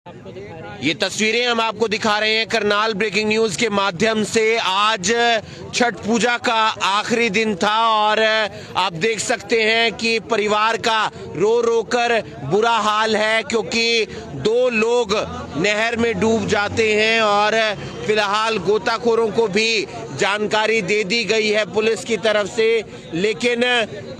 ये तस्वीरें हम आपको दिखा रहे हैं करनाल ब्रेकिंग न्यूज के माध्यम से। आज छठ पूजा का आखिरी दिन था और आप देख सकते हैं कि परिवार का रो रो कर बुरा हाल है, क्योंकि 2 लोग नहर में डूब जाते हैं और फिलहाल गोताखोरों को भी जानकारी दे दी गई है पुलिस की तरफ से। लेकिन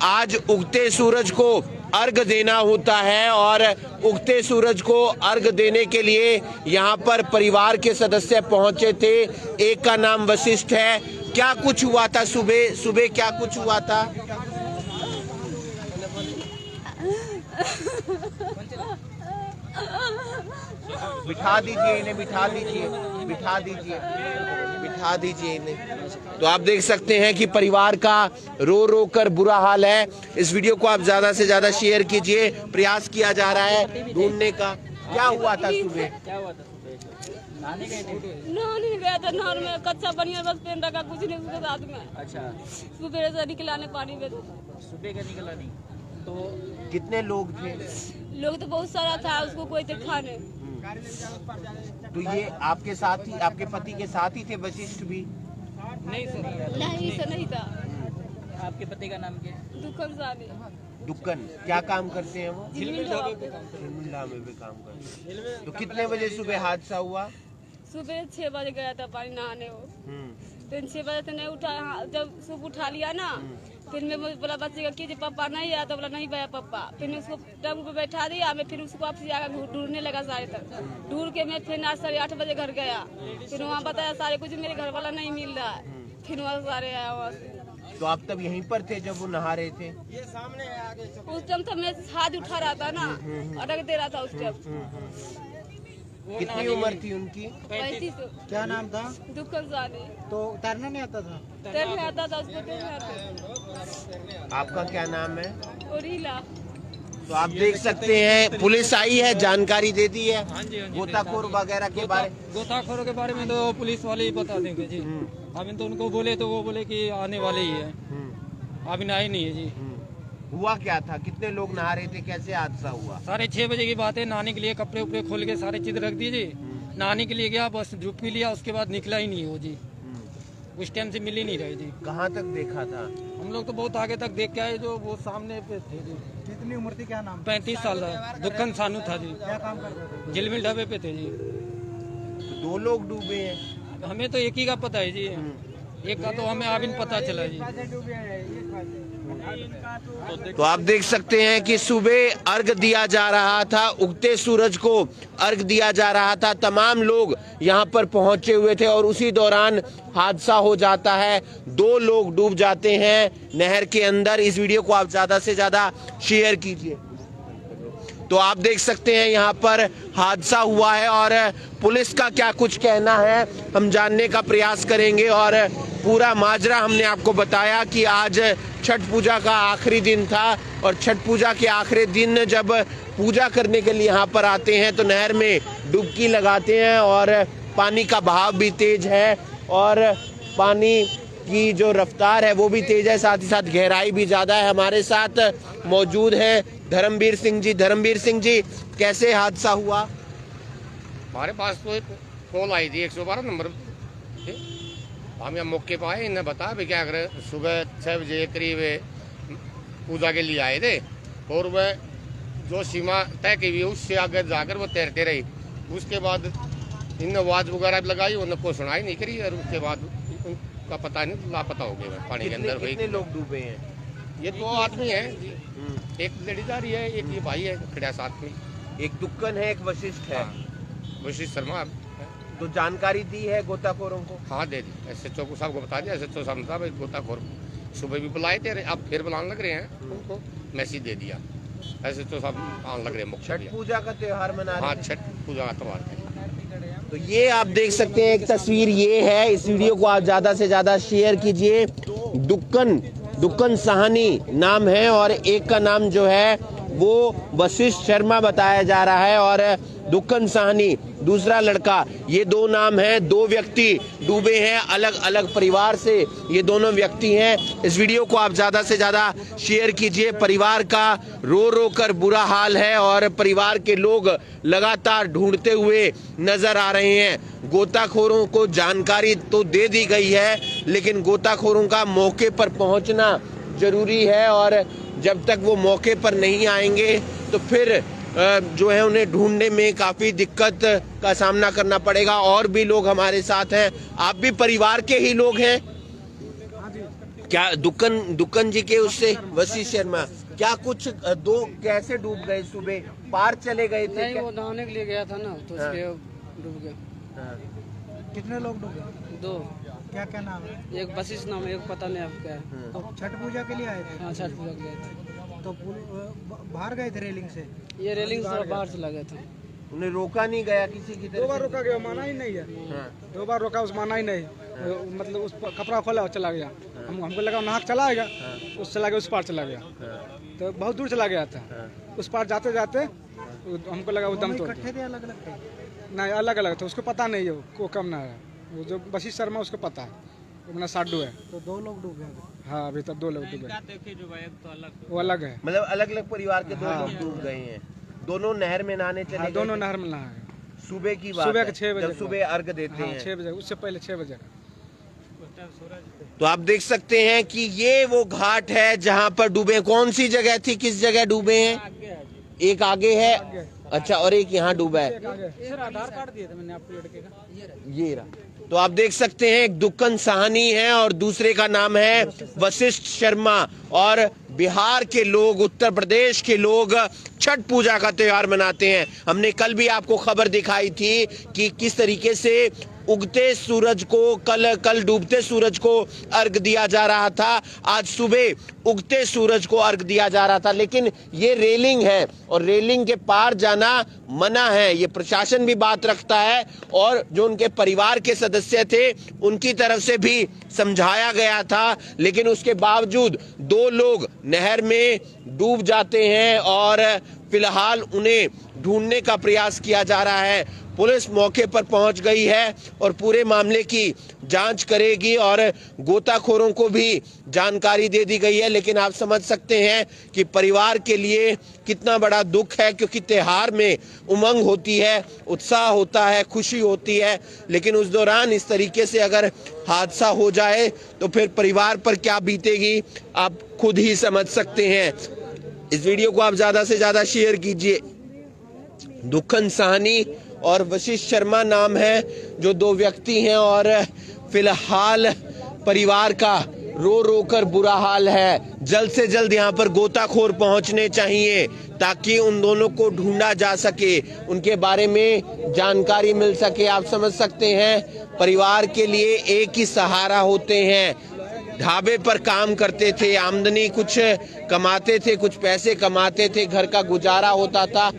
आज उगते सूरज को अर्घ देना होता है और उगते सूरज को अर्घ देने के लिए यहाँ पर परिवार के सदस्य पहुंचे थे। एक का नाम वशिष्ठ है। क्या कुछ हुआ था सुबह क्या कुछ हुआ था? बिठा दीजिए इन्हें, बिठा दीजिए इन्हें। तो आप देख सकते हैं कि परिवार का रो रो कर बुरा हाल है। इस वीडियो को आप ज्यादा से ज्यादा शेयर कीजिए। प्रयास किया जा रहा है ढूंढने का। क्या हुआ था सुबह? नानी गया था नहर में, कच्चा बनिया बस पेन रखा, कुछ नहीं उसके साथ में। अच्छा, सुबह से निकलाने पानी में। सुबह का निकला नहीं तो कितने लोग थे? लोग तो बहुत सारा था, उसको कोई देखा नहीं। तो ये आपके साथ ही, आपके पति के साथ ही थे वशिष्ठ भी? नहीं सर, नहीं सर, नहीं था। आपके पति का नाम क्या है? दुक्कन। क्या काम करते हैं वो? झिलमिल में भी काम करते हैं। तो कितने बजे सुबह हादसा हुआ? सुबह 6 बजे गया था पानी नहाने वो। फिर 6 बजे से नहीं उठा। जब सुबह उठा लिया ना, फिर मैं बोला बच्चे का कि पापा नहीं आया, तो बोला नहीं भैया पापा। फिर मैं उसको टंग पे बैठा दिया। मैं फिर उसको वापस आकर ढूंढने लगा सारे तक। ढूंढ के मैं फिर 8:30 बजे घर गया। फिर वहाँ बताया सारे कुछ मेरे घर वाला नहीं मिल रहा है। फिर वहाँ सारे आया वहाँ से। तो आप तब यहीं पर थे जब वो नहा रहे थे? उस टाइम तो मैं हाथ उठा रहा था ना, अटक दे रहा था उस टाइम। कितनी उम्र थी उनकी? 35। क्या नाम था? दुक्कन साले। तो तैरना नहीं आता था? तैरने आता था उसको, तैरने आता। आपका क्या नाम है? ओरीला। तो आप देख सकते हैं पुलिस आई है, जानकारी दे दी है। हाँ जी, गोताखोर वगैरह के बारे गोताखोरों के बारे में तो पुलिस वाले ही बता देंगे जी। हम तो उनको बोले तो वो बोले कि आने वाले ही है, अभी आए नहीं है जी। हुआ क्या था? कितने लोग नहा रहे थे? कैसे हादसा हुआ? 6:30 बजे की बात है। नहाने के लिए कपड़े उपड़े खोल के सारे चीज रख दिए जी। नहाने के लिए गया, बस डुबकी लिया, उसके बाद निकला ही नहीं वो जी। उस टाइम से मिल ही नहीं रहे जी। कहाँ तक देखा था? हम लोग तो बहुत आगे तक देख के आए, जो वो सामने पे थे जी। कितनी उम्र थी? क्या नाम? 35 साल का दुक्कन सानू था जी। क्या काम करते थे? झिलमिल ढाबे पे थे जी। तो 2 लोग डूबे हैं। हमें तो एक ही का पता है जी, एक का तो हमें अभी पता चला जी। तो आप देख सकते हैं कि सुबह अर्घ दिया जा रहा था, उगते सूरज को अर्घ दिया जा रहा था। तमाम लोग यहाँ पर पहुंचे हुए थे और उसी दौरान हादसा हो जाता है। 2 लोग डूब जाते हैं नहर के अंदर। इस वीडियो को आप ज्यादा से ज्यादा शेयर कीजिए। तो आप देख सकते हैं यहाँ पर हादसा हुआ है और पुलिस का क्या कुछ कहना है हम जानने का प्रयास करेंगे। और पूरा माजरा हमने आपको बताया कि आज छठ पूजा का आखिरी दिन था और छठ पूजा के आखिरी दिन जब पूजा करने के लिए यहाँ पर आते हैं तो नहर में डुबकी लगाते हैं और पानी का बहाव भी तेज है और पानी की जो रफ्तार है वो भी तेज है, साथ ही साथ गहराई भी ज्यादा है। हमारे साथ मौजूद है धर्मवीर सिंह जी। धर्मवीर सिंह जी, कैसे हादसा हुआ? हमारे पास तो एक कॉल आई थी 112 नंबर। हम यहाँ मौके पर आए, इन्हें बताया भी क्या करें। सुबह 6 बजे करीब पूजा के लिए आए थे और वह जो सीमा तय की हुई उससे आगे जाकर वो तैरते रही। उसके बाद इन्हें आवाज वगैरह लगाई, उन्हें कोई सुनाई नहीं करी और उसके बाद उनका पता नहीं, लापता हो गए पानी के अंदर। कितने लोग डूबे हैं? ये 2 आदमी हैं, एक लेडीज आ रही है, एक ये भाई है खड़ा साथ में। एक दुक्कन है, एक वशिष्ठ है। वशिष्ठ शर्मा। तो जानकारी दी है गोताखोरों को? हाँ दे दी, SHO को साहब को बता दिया। SHO साहब ने कहा भाई गोताखोर सुबह भी बुलाए थे, अब फिर बुलाने लग रहे हैं, उनको मैसेज दे दिया। SHO साहब आने लग रहे हैं। छठ पूजा का त्योहार मना रहे हैं। हाँ, छठ पूजा का त्योहार है। तो ये आप देख सकते हैं, एक तस्वीर ये है। इस वीडियो को आप ज्यादा से ज्यादा शेयर कीजिए। दुक्कन साहनी नाम है और एक का नाम जो है वो वशिष्ठ शर्मा बताया जा रहा है और दुक्कन साहनी दूसरा लड़का। ये दो नाम हैं, दो व्यक्ति डूबे हैं अलग अलग परिवार से, ये दोनों व्यक्ति हैं। इस वीडियो को आप ज्यादा से ज्यादा शेयर कीजिए। परिवार का रो रो कर बुरा हाल है और परिवार के लोग लगातार ढूंढते हुए नजर आ रहे हैं। गोताखोरों को जानकारी तो दे दी गई है, लेकिन गोताखोरों का मौके पर पहुंचना जरूरी है और जब तक वो मौके पर नहीं आएंगे तो फिर जो है उन्हें ढूंढने में काफी दिक्कत का सामना करना पड़ेगा। और भी लोग हमारे साथ हैं, आप भी परिवार के ही लोग हैं क्या? दुक्कन जी के उससे वशिष्ठ शर्मा, क्या कुछ दो कैसे डूब गए? सुबह पार चले गए थे? नहीं, वो नहाने के लिए गया था ना, तो उसके डूब गया। कितने लोग डूबे? दो। क्या क्या नाम है? एक वशिष्ठ नाम है, एक पता नहीं आपका है। तो छठ पूजा के लिए आए थे? हाँ, छठ पूजा के लिए थे। तो बाहर गए थे रेलिंग से? ये रेलिंग से बाहर चला गया था। उन्हें रोका नहीं गया किसी की तरफ? दो बार रोका गया, माना ही नहीं है। दो बार रोका, उस माना ही नहीं। मतलब उस कपड़ा खोला और चला गया। हमको लगा नहा चला आएगा, उस चला गया, उस पार चला गया। तो बहुत दूर चला गया था। उस पार जाते जाते हमको लगा वो दम तोड़ गया। अलग अलग थे? नहीं, अलग अलग थे। उसको पता नहीं है वो कम ना है। वो जो वशिष्ठ शर्मा उसको पता है, वो मेरा साडू है। तो दो लोग डूबे? हाँ, अभी तक दो लोग डूबे। वो अलग है, मतलब अलग अलग परिवार के दो लोग डूब गए हैं। दोनों नहर में नहाने चले गए? दोनों नहर में नहाए। सुबह की बात? सुबह के 6 बजे, जब सुबह अर्घ देते हैं 6 बजे, उससे पहले 6 बजे। तो आप देख सकते हैं कि ये वो घाट है जहां पर डूबे। कौन सी जगह थी, किस जगह डूबे हैं? एक आगे है, अच्छा, और एक यहाँ डूबा है। आधार कार्ड दिए थे मैंने आपको लड़के का, ये रहा। तो आप देख सकते हैं एक दुक्कन साहनी है और दूसरे का नाम है वशिष्ठ शर्मा। और बिहार के लोग, उत्तर प्रदेश के लोग छठ पूजा का त्योहार मनाते हैं। हमने कल भी आपको खबर दिखाई थी कि किस तरीके से उगते सूरज को, कल डूबते सूरज को अर्घ दिया जा रहा था, आज सुबह उगते सूरज को अर्घ दिया जा रहा था। लेकिन ये रेलिंग है और रेलिंग के पार जाना मना है, ये प्रशासन भी बात रखता है और जो उनके परिवार के सदस्य थे उनकी तरफ से भी समझाया गया था। लेकिन उसके बावजूद दो लोग नहर में डूब जाते हैं और फिलहाल उन्हें ढूंढने का प्रयास किया जा रहा है। पुलिस मौके पर पहुंच गई है और पूरे मामले की जांच करेगी और गोताखोरों को भी जानकारी दे दी गई है। लेकिन आप समझ सकते हैं कि परिवार के लिए कितना बड़ा दुख है, क्योंकि त्योहार में उमंग होती है, उत्साह होता है, खुशी होती है, लेकिन उस दौरान इस तरीके से अगर हादसा हो जाए तो फिर परिवार पर क्या बीतेगी आप खुद ही समझ सकते हैं। इस वीडियो को आप ज्यादा से ज्यादा शेयर कीजिए। दुक्कन साहनी और वशिष्ठ शर्मा नाम है जो दो व्यक्ति हैं और फिलहाल परिवार का रो रो कर बुरा हाल है। जल्द से जल्द यहाँ पर गोताखोर पहुंचने चाहिए ताकि उन दोनों को ढूंढा जा सके, उनके बारे में जानकारी मिल सके। आप समझ सकते हैं परिवार के लिए एक ही सहारा होते हैं। ढाबे पर काम करते थे, आमदनी कुछ कमाते थे, कुछ पैसे कमाते थे, घर का गुजारा होता था।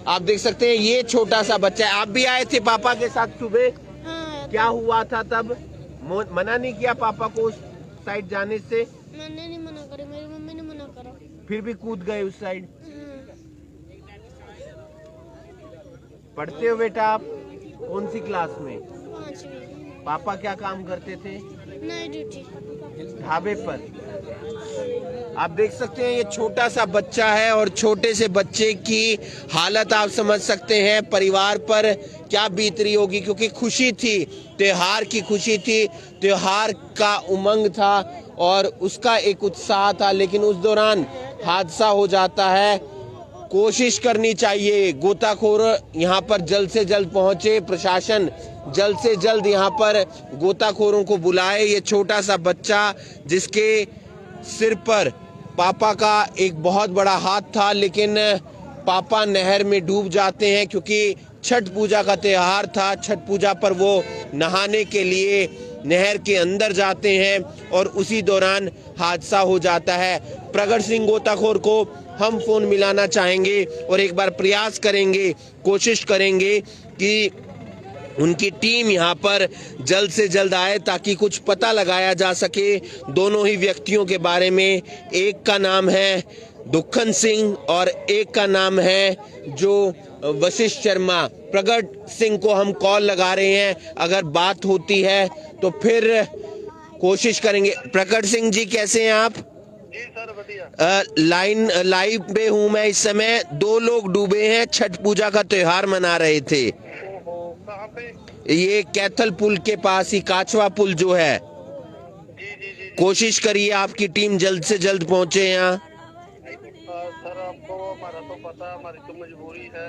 आप देख सकते हैं ये छोटा सा बच्चा है। आप भी आए थे पापा के साथ सुबह? हाँ, क्या हुआ था तब? मना नहीं किया पापा को उस साइड जाने से? मैंने नहीं मना करा, मेरी मम्मी ने मना करा। फिर भी कूद गए उस साइड? पढ़ते हो बेटा आप? कौन सी क्लास में? 5वीं। पापा क्या काम करते थे? Night duty. ढाबे पर। आप देख सकते हैं ये छोटा सा बच्चा है और छोटे से बच्चे की हालत आप समझ सकते हैं परिवार पर क्या बीत रही होगी, क्योंकि खुशी थी, त्योहार की खुशी थी, त्योहार का उमंग था और उसका एक उत्साह था। लेकिन उस दौरान हादसा हो जाता है। कोशिश करनी चाहिए गोताखोर यहाँ पर जल्द से जल्द पहुंचे, प्रशासन जल्द से जल्द यहाँ पर गोताखोरों को बुलाए। ये छोटा सा बच्चा जिसके सिर पर पापा का एक बहुत बड़ा हाथ था, लेकिन पापा नहर में डूब जाते हैं क्योंकि छठ पूजा का त्योहार था। छठ पूजा पर वो नहाने के लिए नहर के अंदर जाते हैं और उसी दौरान हादसा हो जाता है। प्रगट सिंह गोताखोर को हम फोन मिलाना चाहेंगे और एक बार प्रयास करेंगे, कोशिश करेंगे कि उनकी टीम यहाँ पर जल्द से जल्द आए ताकि कुछ पता लगाया जा सके दोनों ही व्यक्तियों के बारे में। एक का नाम है दुखन सिंह और एक का नाम है जो वशिष्ठ शर्मा। प्रगट सिंह को हम कॉल लगा रहे हैं, अगर बात होती है तो फिर कोशिश करेंगे। प्रगट सिंह जी कैसे हैं आप? जी सर बढ़िया। लाइव पे हूं मैं इस समय। 2 लोग डूबे हैं, छठ पूजा का त्योहार मना रहे थे। कहाँ पे? ये कैथल पुल के पास ही, काचवा पुल जो है। जी जी जी कोशिश करिए आपकी टीम जल्द से जल्द पहुंचे यहाँ। सर आपको हमारा तो पता है, हमारी तो मजबूरी है।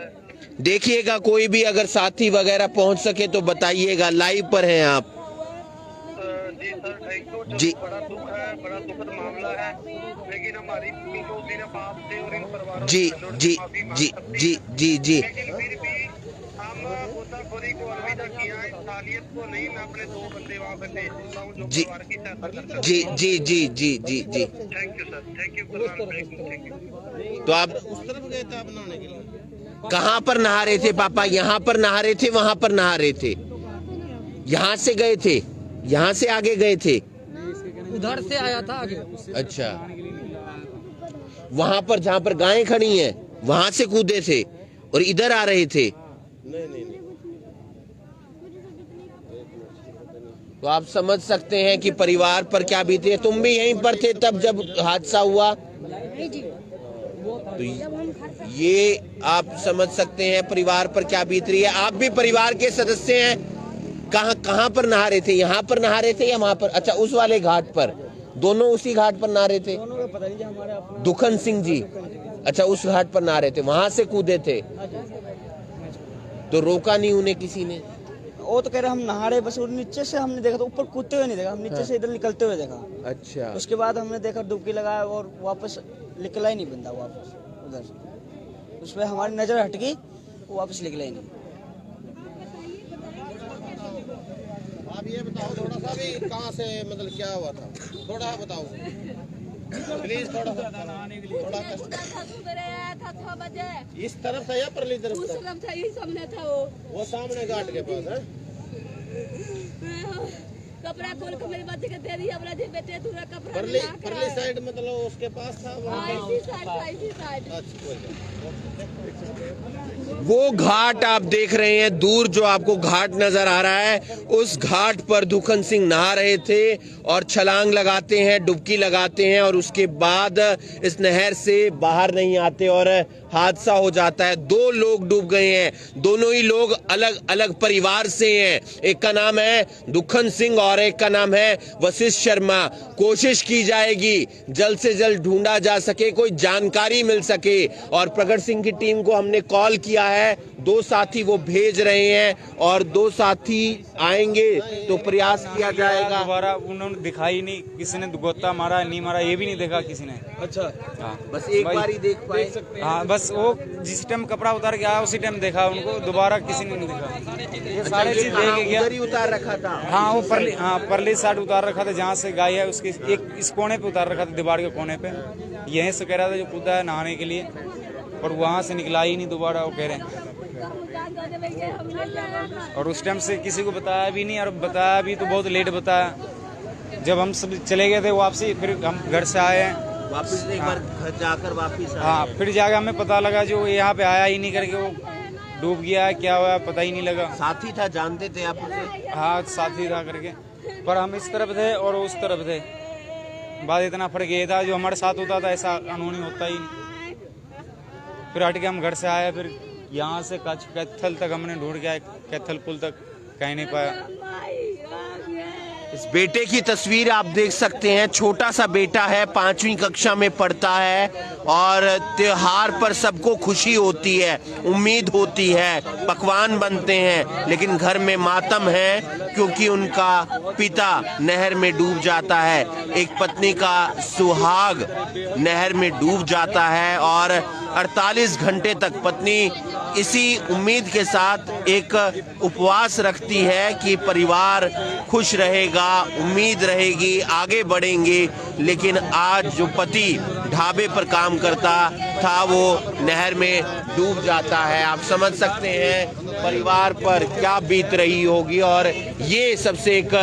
देखिएगा कोई भी अगर साथी वगैरह पहुंच सके तो बताइएगा, लाइव पर हैं आप। जी सर थैंक यू। जी। बड़ा दुख है, बड़ा दुखद मामला है, लेकिन हमारी जो दिन बाप से और इन परिवारों जी से जोड़ जी माफी मांग जी सकती जी है। जी जी लेकिन फिर भी हम गोताखोरी को अलविदा किया है, इंसानियत को नहीं। मैं अपने 2 बंदे वहाँ पे भेज देता हूँ जो जी परिवार की सहायता कर सकते जी जी जी जी जी जी। हैं। Thank you sir, thank you. Thank you. तो आप उस तरफ गए थे आप नहाने के लिए? कहाँ पर नहा रहे थे पापा? यहाँ पर नहा रहे थे, वहां पर नहा रहे थे? यहाँ से गए थे, यहाँ से आगे गए थे? उधर से आया था आगे। अच्छा, वहां पर जहाँ पर गायें खड़ी हैं वहां से कूदे थे और इधर आ रहे थे? तो आप समझ सकते हैं कि परिवार पर क्या बीती है। तुम भी यहीं पर थे तब जब हादसा हुआ? तो ये आप समझ सकते हैं परिवार पर क्या बीत रही है। आप भी परिवार के सदस्य हैं। कहाँ पर नहा रहे थे? यहाँ पर नहा रहे थे या वहां पर? अच्छा, उस वाले घाट पर। दोनों उसी घाट पर नहा रहे थे? दुखन सिंह जी, अच्छा उस घाट पर नहा रहे थे, वहां से कूदे थे। तो रोका नहीं उन्हें किसी ने? वो तो कह रहे हम नहा रहे, बस नीचे से हमने देखा तो ऊपर कूदते हुए नहीं देखा, हम नीचे से इधर निकलते हुए देखा। अच्छा, उसके बाद हमने देखा डुबकी लगाया और वापस निकला ही नहीं बंदा वापस उधर से। उस पर हमारी नजर हट गई, वो वापस निकला ही नहीं। आप ये बताओ थोड़ा सा भी कहाँ से, मतलब क्या हुआ था, थोड़ा बताओ प्लीज। थोड़ा सुबह आया था 6 बजे। इस तरफ था या परली तरफ उस तरफ था, यही सामने था वो सामने घाट के पास है। कपड़ा खोल के मेरे बच्चे के दे दिया, बोला जी बेटे तू कपड़ा परली नहा के परली आए। साइड मतलब उसके पास था वहाँ हाँ, इसी साइड था, इसी साइड। अच्छा कोई वो घाट आप देख रहे हैं दूर, जो आपको घाट नजर आ रहा है, उस घाट पर दुखन सिंह नहा रहे थे और छलांग लगाते हैं, डुबकी लगाते हैं और उसके बाद इस नहर से बाहर नहीं आते और हादसा हो जाता है। 2 लोग डूब गए हैं। दोनों ही लोग अलग अलग परिवार से हैं। एक का नाम है दुखन सिंह और एक का नाम है वशिष्ठ शर्मा। कोशिश की जाएगी जल्द से जल्द ढूंढा जा सके, कोई जानकारी मिल सके। और प्रगट सिंह की टीम को हमने कॉल किया है, 2 साथी वो भेज रहे हैं और 2 साथी आएंगे तो प्रयास किया जाएगा। दोबारा उन्होंने दिखाई नहीं, किसी ने गोता मारा नहीं मारा ये भी नहीं देखा किसी ने। अच्छा, हाँ बस एक बार ही देख पाए। हाँ, बस वो जिस टाइम कपड़ा उतार के आया उसी टाइम देखा उनको, दोबारा किसी ने नहीं देखा। ये सारे चीज देख के गया। उधर ही उतार रखा था? हाँ, वो परली साइड उतार रखा था, जहाँ से गाय है उसके एक इस कोने पे उतार रखा था, दीवार के कोने पे। यहीं से कह रहा था जो कूदा है नहाने के लिए, और वहाँ से निकला ही नहीं दोबारा, वो कह रहे हैं। और उस टाइम से किसी को बताया भी नहीं, और बताया भी तो बहुत लेट बताया। जब हम सब चले गए थे वापसी, फिर हम घर से आए हैं वापस एक बार घर जाकर वापस आए। हाँ, फिर जाके हमें पता लगा जो यहाँ पे आया ही नहीं करके वो डूब गया है, क्या हुआ पता ही नहीं लगा। साथी था, जानते थे आप उसे? हाँ, साथी था करके, पर हम इस तरफ थे और उस तरफ थे। बात इतना फर्क ये था, जो हमारे साथ होता था ऐसा कानूनी होता ही नहीं। फिर हट के हम घर से आए, फिर यहाँ से कैथल तक हमने ढूंढ के आए, कैथल पुल तक कहीं नहीं पाया। इस बेटे की तस्वीर आप देख सकते हैं। छोटा सा बेटा है, 5वीं कक्षा में पढ़ता है और त्योहार पर सबको खुशी होती है, उम्मीद होती है, पकवान बनते हैं, लेकिन घर में मातम है क्योंकि उनका पिता नहर में डूब जाता है। एक पत्नी का सुहाग नहर में डूब जाता है और 48 घंटे तक पत्नी इसी उम्मीद के साथ एक उपवास रखती है कि परिवार खुश रहेगा, उम्मीद रहेगी, आगे बढ़ेंगे। लेकिन आज जो पति ढाबे पर काम करता था वो नहर में डूब जाता है। आप समझ सकते हैं परिवार पर क्या बीत रही होगी। और ये सबसे एक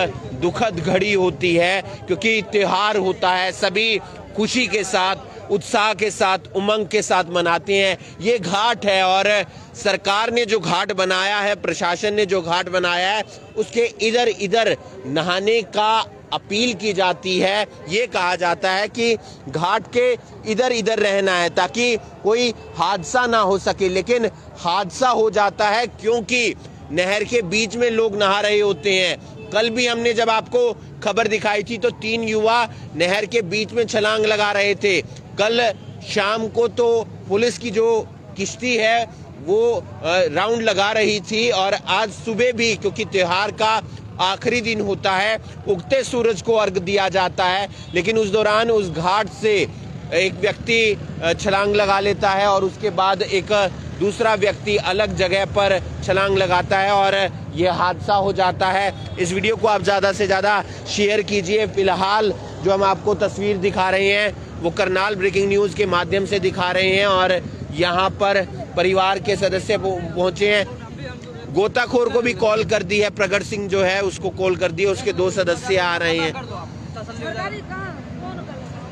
दुखद घड़ी होती है क्योंकि त्योहार होता है, सभी खुशी के साथ उत्साह के साथ, उमंग के साथ मनाते हैं। ये घाट है और सरकार ने जो घाट बनाया है, प्रशासन ने जो घाट बनाया है, उसके इधर इधर नहाने का अपील की जाती है। ये कहा जाता है कि घाट के इधर इधर रहना है ताकि कोई हादसा ना हो सके, लेकिन हादसा हो जाता है क्योंकि नहर के बीच में लोग नहा रहे होते हैं। कल भी हमने जब आपको खबर दिखाई थी तो 3 युवा नहर के बीच में छलांग लगा रहे थे। कल शाम को तो पुलिस की जो किश्ती है वो राउंड लगा रही थी और आज सुबह भी, क्योंकि त्योहार का आखिरी दिन होता है, उगते सूरज को अर्घ दिया जाता है, लेकिन उस दौरान उस घाट से एक व्यक्ति छलांग लगा लेता है और उसके बाद एक दूसरा व्यक्ति अलग जगह पर छलांग लगाता है और यह हादसा हो जाता है। इस वीडियो को आप ज़्यादा से ज़्यादा शेयर कीजिए। फिलहाल जो हम आपको तस्वीर दिखा रहे हैं वो करनाल ब्रेकिंग न्यूज़ के माध्यम से दिखा रहे हैं और यहाँ पर परिवार के सदस्य पहुँचे हैं। गोताखोर को भी कॉल कर दी है, प्रगट सिंह जो है उसको कॉल कर दी है, उसके 2 सदस्य आ रहे हैं।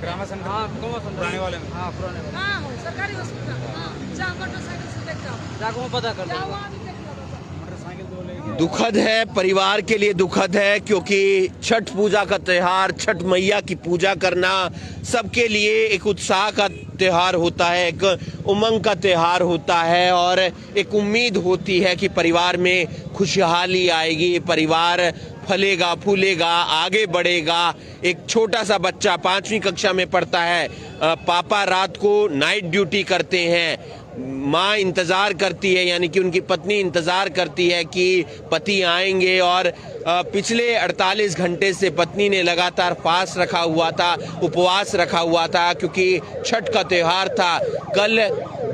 पुराने वाले में। सरकारी दुखद है, परिवार के लिए दुखद है, क्योंकि छठ पूजा का त्योहार, छठ मैया की पूजा करना सबके लिए एक उत्साह का त्योहार होता है, एक उमंग का त्योहार होता है और एक उम्मीद होती है कि परिवार में खुशहाली आएगी, परिवार फलेगा फूलेगा, आगे बढ़ेगा। एक छोटा सा बच्चा 5वीं कक्षा में पढ़ता है, पापा रात को नाइट ड्यूटी करते हैं, माँ इंतज़ार करती है, यानी कि उनकी पत्नी इंतज़ार करती है कि पति आएंगे और पिछले 48 घंटे से पत्नी ने लगातार फास्ट रखा हुआ था, उपवास रखा हुआ था, क्योंकि छठ का त्योहार था। कल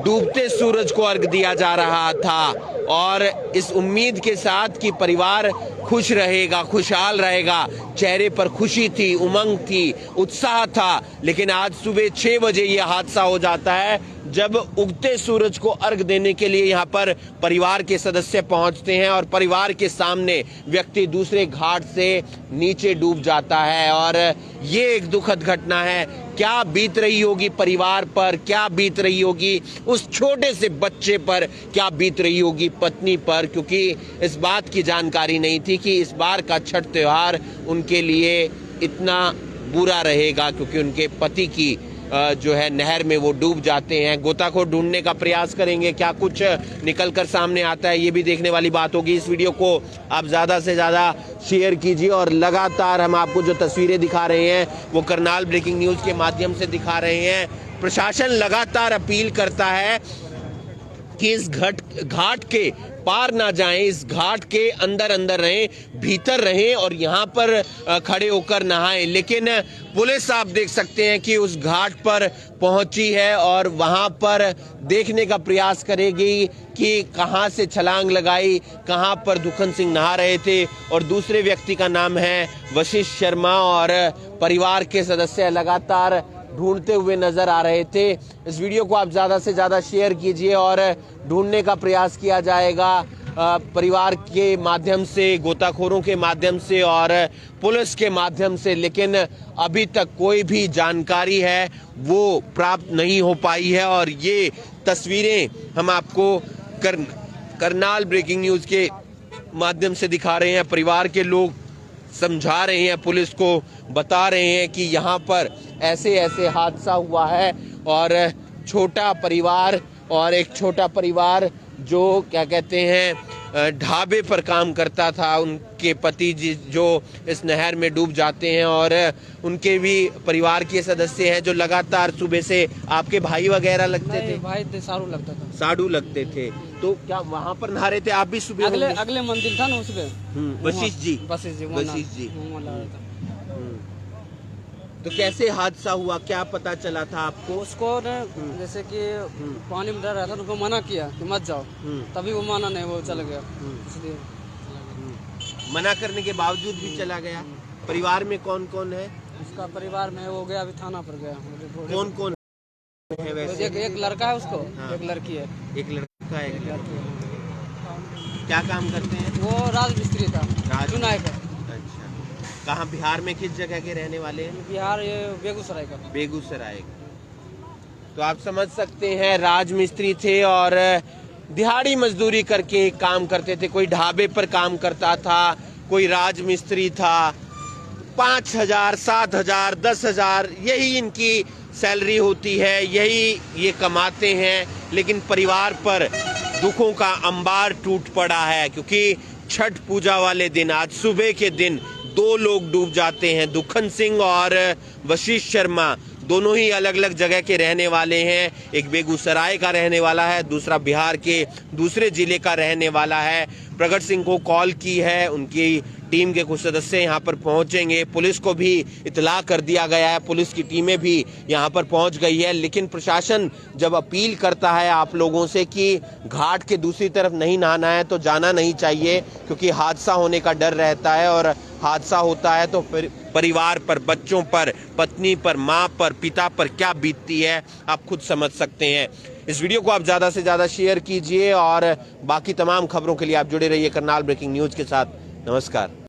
डूबते सूरज को अर्घ दिया जा रहा था और इस उम्मीद के साथ कि परिवार खुश रहेगा, खुशहाल रहेगा, चेहरे पर खुशी थी, उमंग थी, उत्साह था, लेकिन आज सुबह 6 बजे यह हादसा हो जाता है जब उगते सूरज को अर्घ देने के लिए यहाँ पर परिवार के सदस्य पहुँचते हैं और परिवार के सामने व्यक्ति दूसरे घाट से नीचे डूब जाता है और ये एक दुखद घटना है। क्या बीत रही होगी परिवार पर, क्या बीत रही होगी उस छोटे से बच्चे पर, क्या बीत रही होगी पत्नी पर, क्योंकि इस बात की जानकारी नहीं थी कि इस बार का छठ त्योहार उनके लिए इतना बुरा रहेगा, क्योंकि उनके पति की जो है नहर में वो डूब जाते हैं। गोताखोर ढूंढने का प्रयास करेंगे, क्या कुछ निकलकर सामने आता है ये भी देखने वाली बात होगी। इस वीडियो को आप ज़्यादा से ज़्यादा शेयर कीजिए और लगातार हम आपको जो तस्वीरें दिखा रहे हैं वो करनाल ब्रेकिंग न्यूज़ के माध्यम से दिखा रहे हैं। प्रशासन लगातार अपील करता है कि इस घाट के पार ना जाएं, इस घाट के अंदर अंदर रहें, भीतर रहें और यहाँ पर खड़े होकर नहाएं, लेकिन पुलिस आप देख सकते हैं कि उस घाट पर पहुंची है और वहाँ पर देखने का प्रयास करेगी कि कहाँ से छलांग लगाई, कहाँ पर दुखन सिंह नहा रहे थे और दूसरे व्यक्ति का नाम है वशिष्ठ शर्मा और परिवार के सदस्य लगातार ढूंढते हुए नजर आ रहे थे। इस वीडियो को आप ज़्यादा से ज़्यादा शेयर कीजिए और ढूंढने का प्रयास किया जाएगा परिवार के माध्यम से, गोताखोरों के माध्यम से और पुलिस के माध्यम से, लेकिन अभी तक कोई भी जानकारी है वो प्राप्त नहीं हो पाई है और ये तस्वीरें हम आपको करनाल ब्रेकिंग न्यूज़ के माध्यम से दिखा रहे हैं। परिवार के लोग समझा रहे हैं, पुलिस को बता रहे हैं कि यहाँ पर ऐसे ऐसे हादसा हुआ है और छोटा परिवार जो क्या कहते हैं ढाबे पर काम करता था, उनके पति जी जो इस नहर में डूब जाते हैं और उनके भी परिवार के सदस्य हैं जो लगातार सुबह से, आपके भाई वगैरह लगते थे? भाई साड़ू लगता था। साड़ू लगते थे, तो क्या वहाँ पर नहा रहे थे आप भी सुबह? अगले मंदिर था ना उसमें। वशिष्ठ जी। तो कैसे हादसा हुआ, क्या पता चला था आपको? उसको जैसे कि पानी में डर रहा था, उनको मना किया कि मत जाओ, तभी वो माना नहीं, वो चल गया। इसलिए मना करने के बावजूद भी चला गया। परिवार में कौन कौन है? उसका परिवार में वो गया, अभी थाना पर गया। कौन कौन है वैसे? एक लड़का है उसको, एक लड़की है। एक लड़का है, एक लड़की है। क्या काम करते हैं? वो राजमिस्त्री था, चुनाव का। अच्छा, कहाँ बिहार में किस जगह के रहने वाले हैं? बिहार, ये बेगूसराय का। बेगूसराय। तो आप समझ सकते हैं, राजमिस्त्री थे और दिहाड़ी मजदूरी करके काम करते थे। कोई ढाबे पर काम करता था, कोई राजमिस्त्री था। 5,000, 7,000, 10,000 यही इनकी सैलरी होती है, यही ये कमाते हैं। लेकिन परिवार पर दुखों का अंबार टूट पड़ा है, क्योंकि छठ पूजा वाले दिन, आज सुबह के दिन 2 लोग डूब जाते हैं। दुखन सिंह और वशिष्ठ शर्मा दोनों ही अलग अलग जगह के रहने वाले हैं। एक बेगूसराय का रहने वाला है, दूसरा बिहार के दूसरे जिले का रहने वाला है। प्रगट सिंह को कॉल की है, उनकी टीम के कुछ सदस्य यहाँ पर पहुंचेंगे। पुलिस को भी इतला कर दिया गया है, पुलिस की टीमें भी यहाँ पर पहुंच गई है। लेकिन प्रशासन जब अपील करता है आप लोगों से कि घाट के दूसरी तरफ नहीं नहाना है तो जाना नहीं चाहिए, क्योंकि हादसा होने का डर रहता है, और हादसा होता है तो फिर परिवार पर, बच्चों पर, पत्नी पर, माँ पर, पिता पर क्या बीतती है आप खुद समझ सकते हैं। इस वीडियो को आप ज़्यादा से ज़्यादा शेयर कीजिए और बाकी तमाम खबरों के लिए आप जुड़े रहिए करनाल ब्रेकिंग न्यूज़ के साथ। नमस्कार।